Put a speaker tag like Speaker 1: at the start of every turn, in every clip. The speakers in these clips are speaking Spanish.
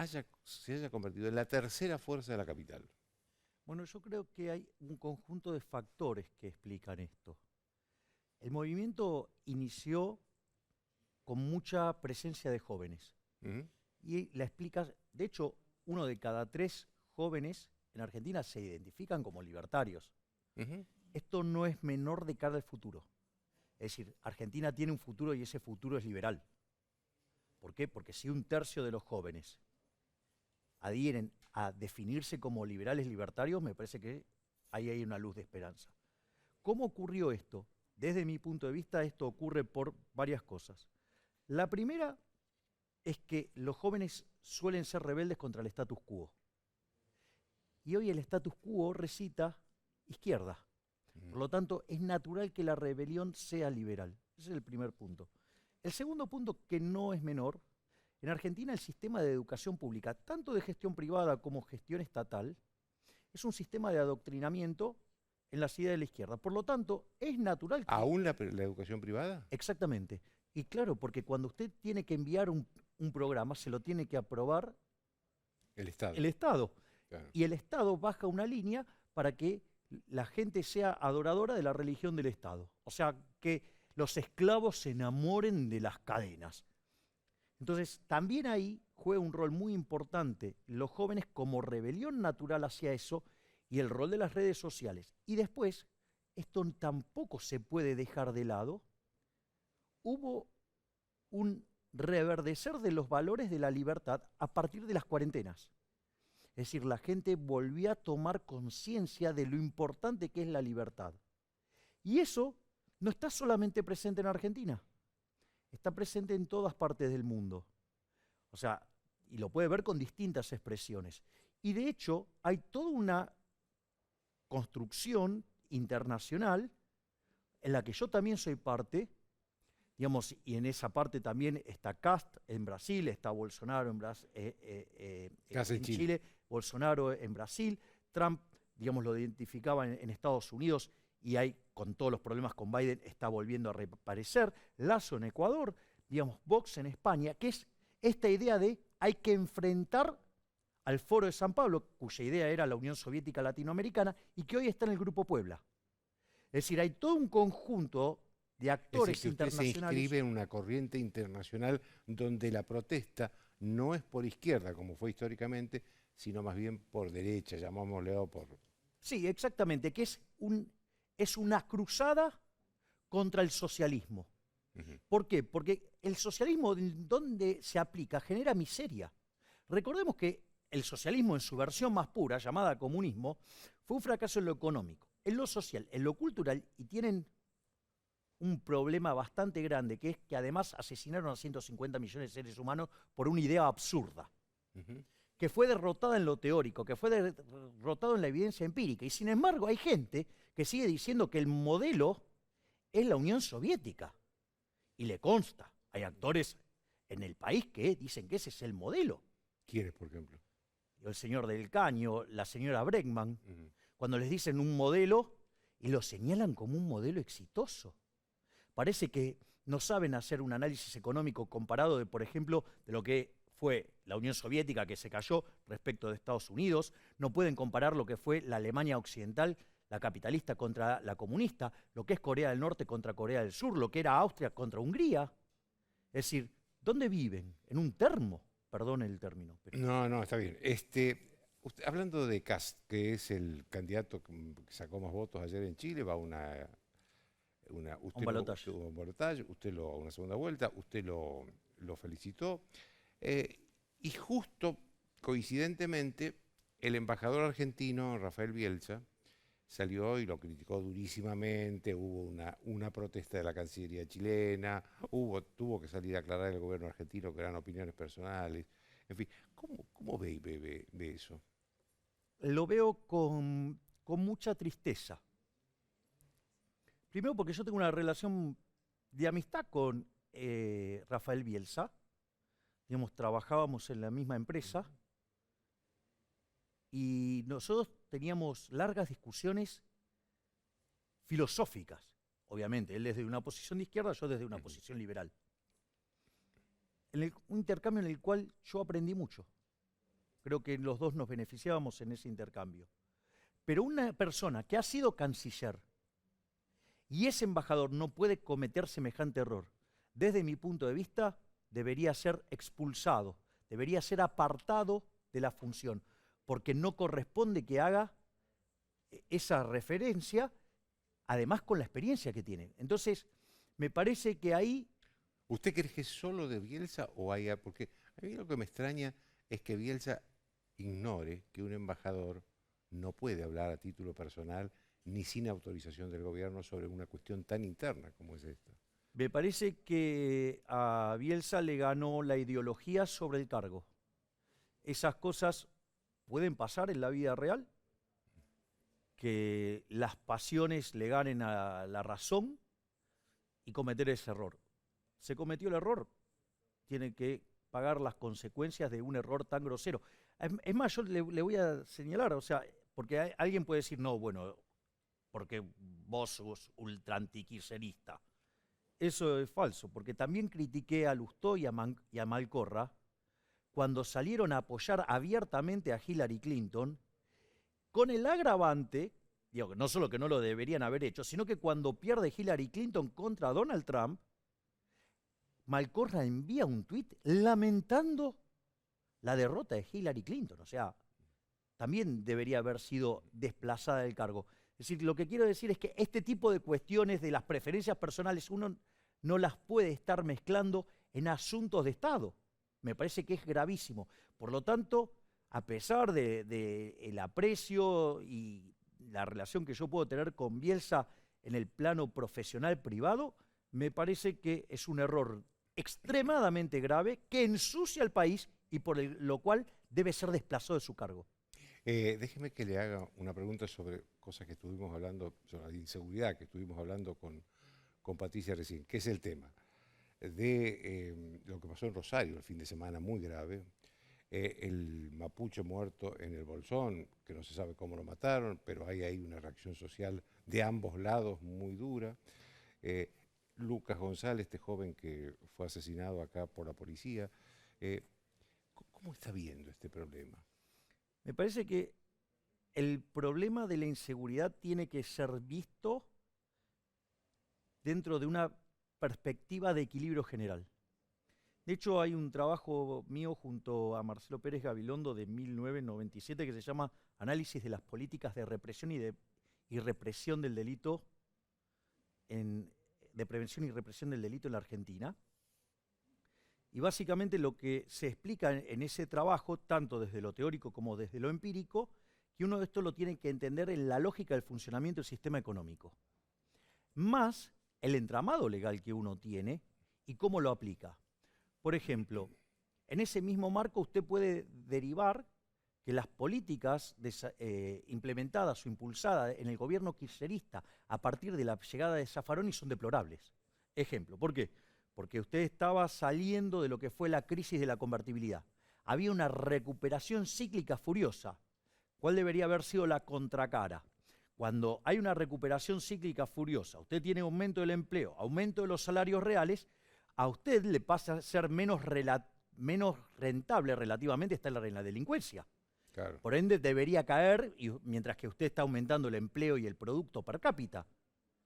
Speaker 1: se haya convertido en la tercera fuerza de la capital?
Speaker 2: Bueno, yo creo que hay un conjunto de factores que explican esto. El movimiento inició con mucha presencia de jóvenes
Speaker 1: Ujú,
Speaker 2: y la explicas, de hecho, 1 de cada 3 jóvenes en Argentina se identifican como libertarios.
Speaker 1: ujú.
Speaker 2: Esto no es menor de cara al futuro. Es decir, Argentina tiene un futuro y ese futuro es liberal. ¿Por qué? Porque si 1/3 de los jóvenes adhieren a definirse como liberales libertarios, me parece que ahí hay una luz de esperanza. ¿Cómo ocurrió esto? Desde mi punto de vista, esto ocurre por varias cosas. La primera es que los jóvenes suelen ser rebeldes contra el status quo. Y hoy el status quo recita izquierda. Por lo tanto, es natural que la rebelión sea liberal. Ese es el primer punto. El segundo punto, que no es menor, en Argentina el sistema de educación pública, tanto de gestión privada como gestión estatal, es un sistema de adoctrinamiento en las ideas de la izquierda. Por lo tanto, es natural que...
Speaker 1: ¿Aún la educación privada?
Speaker 2: Exactamente. Y claro, porque cuando usted tiene que enviar un programa, se lo tiene que aprobar
Speaker 1: El Estado.
Speaker 2: el Estado.
Speaker 1: Claro.
Speaker 2: Y el Estado baja una línea para que la gente sea adoradora de la religión del Estado. O sea, que los esclavos se enamoren de las cadenas. Entonces, también ahí juega un rol muy importante los jóvenes como rebelión natural hacia eso y el rol de las redes sociales. Y después, esto tampoco se puede dejar de lado, hubo un reverdecer de los valores de la libertad a partir de las cuarentenas. Es decir, la gente volvió a tomar conciencia de lo importante que es la libertad. Y eso no está solamente presente en Argentina, está presente en todas partes del mundo. O sea, y lo puede ver con distintas expresiones. Y de hecho, hay toda una construcción internacional en la que yo también soy parte, digamos, y en esa parte también está Cast en Brasil, está Bolsonaro
Speaker 1: Casa en
Speaker 2: en
Speaker 1: Chile.
Speaker 2: Chile, Bolsonaro en Brasil, Trump, digamos, lo identificaba en Estados Unidos y hay, con todos los problemas con Biden, está volviendo a reaparecer, Lasso en Ecuador, digamos, Vox en España, que es esta idea de hay que enfrentar al Foro de San Pablo, cuya idea era la Unión Soviética Latinoamericana, y que hoy está en el Grupo Puebla. Es decir, hay todo un conjunto de
Speaker 1: Es decir,
Speaker 2: actores
Speaker 1: que usted se
Speaker 2: internacionales.
Speaker 1: inscribe en una corriente internacional donde la protesta no es por izquierda, como fue históricamente, sino más bien por derecha, llamámosle, o por...
Speaker 2: Sí, exactamente, que es una cruzada contra el socialismo.
Speaker 1: Ujú.
Speaker 2: ¿Por qué? Porque el socialismo donde se aplica genera miseria. Recordemos que el socialismo en su versión más pura, llamada comunismo, fue un fracaso en lo económico, en lo social, en lo cultural, y tienen un problema bastante grande, que es que además asesinaron a 150 millones de seres humanos por una idea absurda,
Speaker 1: Ujú.
Speaker 2: que fue derrotada en lo teórico, que fue derrotado en la evidencia empírica. Y sin embargo hay gente que sigue diciendo que el modelo es la Unión Soviética. Y le consta, hay actores en el país que dicen que ese es el modelo.
Speaker 1: ¿Quiénes, por ejemplo?
Speaker 2: El señor Del Caño, la señora Bregman,
Speaker 1: Ujú.
Speaker 2: cuando les dicen un modelo y lo señalan como un modelo exitoso. Parece que no saben hacer un análisis económico comparado de, por ejemplo, de lo que fue la Unión Soviética que se cayó respecto de Estados Unidos, no pueden comparar lo que fue la Alemania occidental, la capitalista contra la comunista, lo que es Corea del Norte contra Corea del Sur, lo que era Austria contra Hungría. Es decir, ¿dónde viven? En un termo, perdón el término. Pero...
Speaker 1: No, no, está bien. Hablando de Kast, que es el candidato que sacó más votos ayer en Chile, va a
Speaker 2: un balotaje.
Speaker 1: hubo un balotaje, a una segunda vuelta, usted lo felicitó. Eh, y justo, coincidentemente, el embajador argentino, Rafael Bielsa, salió y lo criticó durísimamente, hubo una protesta de la Cancillería chilena, tuvo que salir a aclarar el gobierno argentino que eran opiniones personales. En fin, ¿cómo ve eso?
Speaker 2: Lo veo con mucha tristeza. Primero porque yo tengo una relación de amistad con Rafael Bielsa. Digamos, trabajábamos en la misma empresa y nosotros teníamos largas discusiones filosóficas, obviamente, él desde una posición de izquierda, yo desde una posición liberal. Un intercambio en el cual yo aprendí mucho. Creo que los dos nos beneficiábamos en ese intercambio. Pero una persona que ha sido canciller y ese embajador no puede cometer semejante error, desde mi punto de vista, debería ser expulsado, debería ser apartado de la función, porque no corresponde que haga esa referencia, además con la experiencia que tiene. Entonces, me parece que ahí...
Speaker 1: ¿Usted cree que es solo de Bielsa o hay porque a mí lo que me extraña es que Bielsa ignore que un embajador no puede hablar a título personal ni sin autorización del gobierno sobre una cuestión tan interna como es esta?
Speaker 2: Me parece que a Bielsa le ganó la ideología sobre el cargo. Esas cosas pueden pasar en la vida real, que las pasiones le ganen a la razón y cometer ese error. Se cometió el error, tiene que pagar las consecuencias de un error tan grosero. Es más, yo le voy a señalar, o sea, porque alguien puede decir, no, bueno, porque vos sos ultra antikirchnerista. Eso es falso, porque también critiqué a Lustó y a Malcorra cuando salieron a apoyar abiertamente a Hillary Clinton, con el agravante, digo, no solo que no lo deberían haber hecho, sino que cuando pierde Hillary Clinton contra Donald Trump, Malcorra envía un tuit lamentando la derrota de Hillary Clinton. O sea, también debería haber sido desplazada del cargo. Es decir, lo que quiero decir es que este tipo de cuestiones de las preferencias personales uno no las puede estar mezclando en asuntos de Estado. Me parece que es gravísimo. Por lo tanto, a pesar del aprecio y la relación que yo puedo tener con Bielsa en el plano profesional privado, me parece que es un error extremadamente grave que ensucia al país y por lo cual debe ser desplazado de su cargo.
Speaker 1: Déjeme que le haga una pregunta sobre cosas que estuvimos hablando, sobre la inseguridad que estuvimos hablando con Patricia recién, que es el tema de lo que pasó en Rosario el fin de semana, muy grave, el mapuche muerto en el Bolsón, que no se sabe cómo lo mataron, pero hay ahí una reacción social de ambos lados muy dura. Lucas González, este joven que fue asesinado acá por la policía. ¿Cómo está viendo este problema?
Speaker 2: Me parece que el problema de la inseguridad tiene que ser visto dentro de una perspectiva de equilibrio general. De hecho, hay un trabajo mío junto a Marcelo Pérez Gabilondo de 1997 que se llama Análisis de las políticas de represión y represión del delito de prevención y represión del delito en la Argentina. Y básicamente lo que se explica en ese trabajo, tanto desde lo teórico como desde lo empírico, que uno de esto lo tiene que entender en la lógica del funcionamiento del sistema económico, más el entramado legal que uno tiene y cómo lo aplica. Por ejemplo, en ese mismo marco usted puede derivar que las políticas implementadas o impulsadas en el gobierno kirchnerista a partir de la llegada de Zaffaroni son deplorables. Ejemplo, ¿por qué? Porque usted estaba saliendo de lo que fue la crisis de la convertibilidad. Había una recuperación cíclica furiosa. ¿Cuál debería haber sido la contracara? Cuando hay una recuperación cíclica furiosa, usted tiene aumento del empleo, aumento de los salarios reales, a usted le pasa a ser menos rentable relativamente estar en la delincuencia.
Speaker 1: Claro.
Speaker 2: Por ende, debería caer, mientras que usted está aumentando el empleo y el producto per cápita.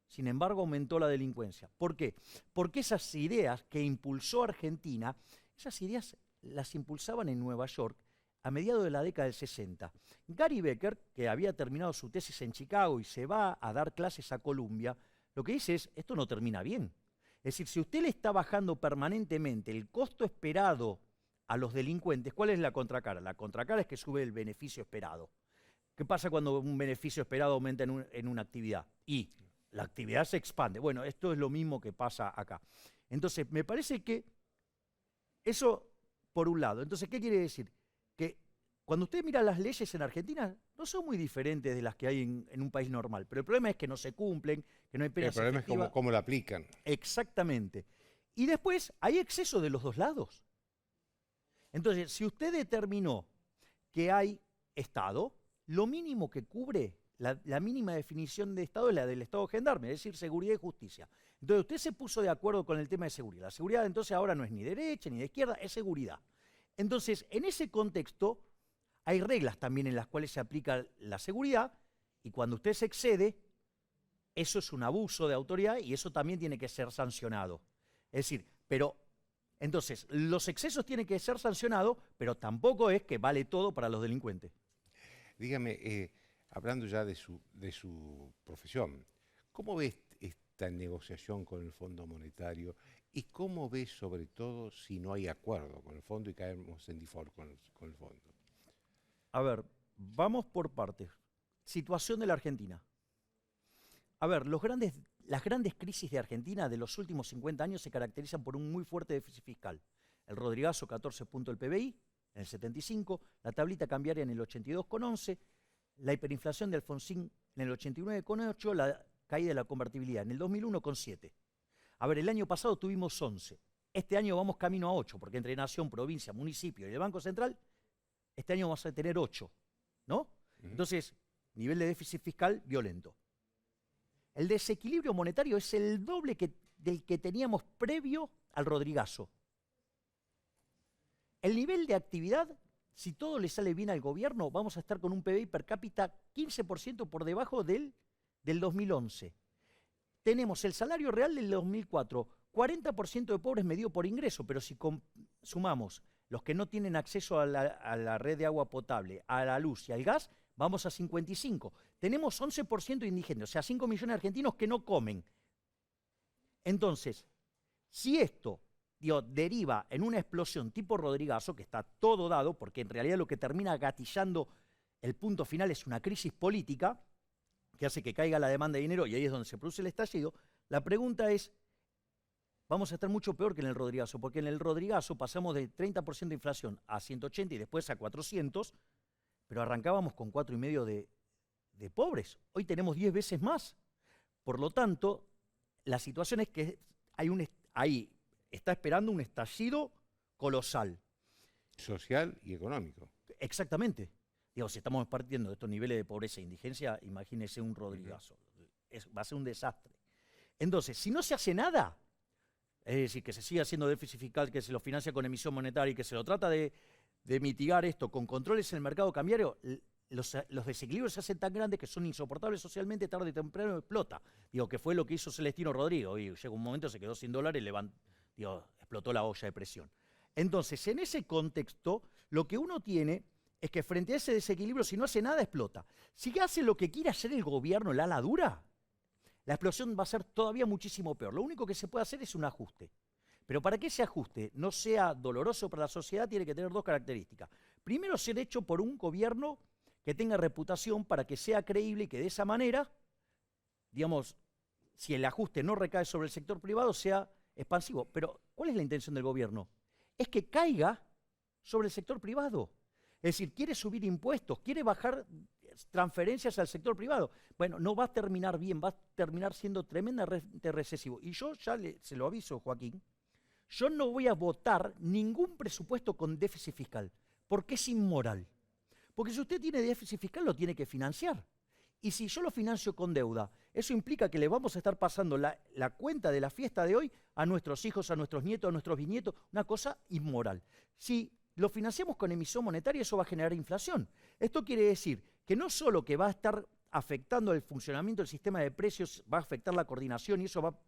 Speaker 2: Sin embargo, aumentó la delincuencia. ¿Por qué? Porque esas ideas que impulsó Argentina, esas ideas las impulsaban en Nueva York a mediados de la década del 60. Gary Becker, que había terminado su tesis en Chicago y se va a dar clases a Columbia, lo que dice es, esto no termina bien. Es decir, si usted le está bajando permanentemente el costo esperado a los delincuentes, ¿cuál es la contracara? La contracara es que sube el beneficio esperado. ¿Qué pasa cuando un beneficio esperado aumenta en una actividad? Y la actividad se expande. Bueno, esto es lo mismo que pasa acá. Entonces, me parece que eso, por un lado. Entonces, ¿qué quiere decir? Que cuando usted mira las leyes en Argentina, no son muy diferentes de las que hay en un país normal. Pero el problema es que no se cumplen, que no hay penas
Speaker 1: efectivas. El problema es cómo la aplican.
Speaker 2: Exactamente. Y después hay exceso de los dos lados. Entonces, si usted determinó que hay Estado, lo mínimo que cubre, la mínima definición de Estado es la del Estado gendarme, es decir, seguridad y justicia. Entonces, usted se puso de acuerdo con el tema de seguridad. La seguridad, entonces, ahora no es ni derecha ni de izquierda, es seguridad. Entonces, en ese contexto, hay reglas también en las cuales se aplica la seguridad y cuando usted se excede, eso es un abuso de autoridad y eso también tiene que ser sancionado. Es decir, pero entonces los excesos tienen que ser sancionados, pero tampoco es que vale todo para los delincuentes.
Speaker 1: Dígame, hablando ya de su profesión, ¿cómo ves esta negociación con el Fondo Monetario y cómo ves sobre todo si no hay acuerdo con el fondo y caemos en default con el fondo?
Speaker 2: A ver, vamos por partes. Situación de la Argentina. A ver, las grandes crisis de Argentina de los últimos 50 años se caracterizan por un muy fuerte déficit fiscal. El Rodrigazo, 14 puntos del PBI, en el 75, la tablita cambiaria en el 82,11, la hiperinflación de Alfonsín en el 89,8, la caída de la convertibilidad en el 2001 con 7. A ver, el año pasado tuvimos 11. Este año vamos camino a 8, porque entre nación, provincia, municipio y el Banco Central, este año vamos a tener 8, ¿no? Entonces, nivel de déficit fiscal violento. El desequilibrio monetario es el doble del que teníamos previo al Rodrigazo. El nivel de actividad, si todo le sale bien al gobierno, vamos a estar con un PBI per cápita 15% por debajo del 2011. Tenemos el salario real del 2004, 40% de pobres medido por ingreso, pero si sumamos los que no tienen acceso a la red de agua potable, a la luz y al gas, vamos a 55. Tenemos 11% de indigentes, o sea, 5 millones de argentinos que no comen. Entonces, si esto deriva en una explosión tipo Rodrigazo, que está todo dado, porque en realidad lo que termina gatillando el punto final es una crisis política, que hace que caiga la demanda de dinero y ahí es donde se produce el estallido, la pregunta es, vamos a estar mucho peor que en el Rodrigazo, porque en el Rodrigazo pasamos de 30% de inflación a 180 y después a 400, pero arrancábamos con 4,5 de pobres. Hoy tenemos 10 veces más. Por lo tanto, la situación es que ahí está esperando un estallido colosal.
Speaker 1: Social y económico.
Speaker 2: Exactamente. Digo, si estamos partiendo de estos niveles de pobreza e indigencia, imagínese un Rodrigazo. Va a ser un desastre. Entonces, si no se hace nada, es decir, que se siga haciendo déficit fiscal, que se lo financia con emisión monetaria y que se lo trata de mitigar esto con controles en el mercado cambiario, los desequilibrios se hacen tan grandes que son insoportables socialmente, tarde o temprano explota. Digo, que fue lo que hizo Celestino Rodrigo, y llegó un momento, se quedó sin dólares y explotó la olla de presión. Entonces, en ese contexto, lo que uno tiene es que frente a ese desequilibrio, si no hace nada, explota. Si hace lo que quiere hacer el gobierno, la ala dura, la explosión va a ser todavía muchísimo peor. Lo único que se puede hacer es un ajuste. Pero para que ese ajuste no sea doloroso para la sociedad, tiene que tener dos características. Primero, ser hecho por un gobierno que tenga reputación para que sea creíble y que de esa manera, digamos, si el ajuste no recae sobre el sector privado, sea expansivo. Pero, ¿cuál es la intención del gobierno? Es que caiga sobre el sector privado. Es decir, quiere subir impuestos, quiere bajar transferencias al sector privado. Bueno, no va a terminar bien, va a terminar siendo tremendamente recesivo. Y yo ya se lo aviso, Joaquín, yo no voy a votar ningún presupuesto con déficit fiscal, porque es inmoral. Porque si usted tiene déficit fiscal, lo tiene que financiar. Y si yo lo financio con deuda, eso implica que le vamos a estar pasando la cuenta de la fiesta de hoy a nuestros hijos, a nuestros nietos, a nuestros bisnietos, una cosa inmoral. Si lo financiamos con emisión monetaria, eso va a generar inflación. Esto quiere decir que no solo que va a estar afectando el funcionamiento del sistema de precios, va a afectar la coordinación y eso va a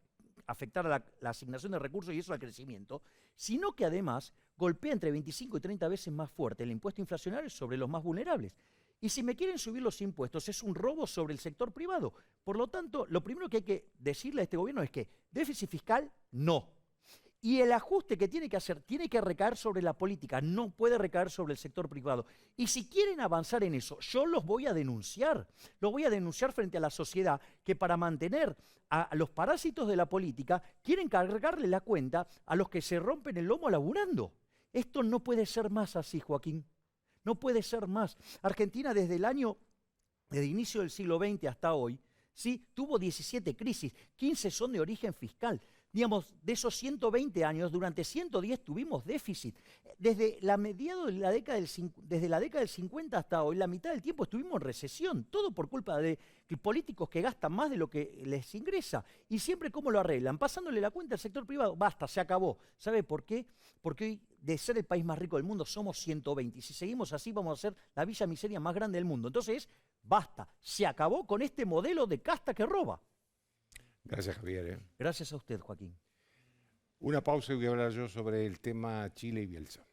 Speaker 2: afectar a la asignación de recursos y eso al crecimiento, sino que además golpea entre 25 y 30 veces más fuerte el impuesto inflacionario sobre los más vulnerables. Y si me quieren subir los impuestos, es un robo sobre el sector privado. Por lo tanto, lo primero que hay que decirle a este gobierno es que déficit fiscal, no. Y el ajuste que tiene que hacer tiene que recaer sobre la política, no puede recaer sobre el sector privado. Y si quieren avanzar en eso, yo los voy a denunciar. Los voy a denunciar frente a la sociedad que para mantener a los parásitos de la política quieren cargarle la cuenta a los que se rompen el lomo laburando. Esto no puede ser más así, Joaquín. No puede ser más. Argentina desde inicio del siglo XX hasta hoy, ¿sí? Tuvo 17 crisis, 15 son de origen fiscal. Digamos, de esos 120 años, durante 110 tuvimos déficit. Desde la mediados de la década desde la década del 50 hasta hoy, la mitad del tiempo estuvimos en recesión, todo por culpa de políticos que gastan más de lo que les ingresa. Y siempre, ¿cómo lo arreglan? Pasándole la cuenta al sector privado. Basta, se acabó. ¿Sabe por qué? Porque hoy, de ser el país más rico del mundo, somos 120. Y si seguimos así, vamos a ser la villa miseria más grande del mundo. Entonces, basta, se acabó con este modelo de casta que roba.
Speaker 1: Gracias, Javier.
Speaker 2: Gracias a usted, Joaquín.
Speaker 1: Una pausa y voy a hablar yo sobre el tema Chile y Bielsa.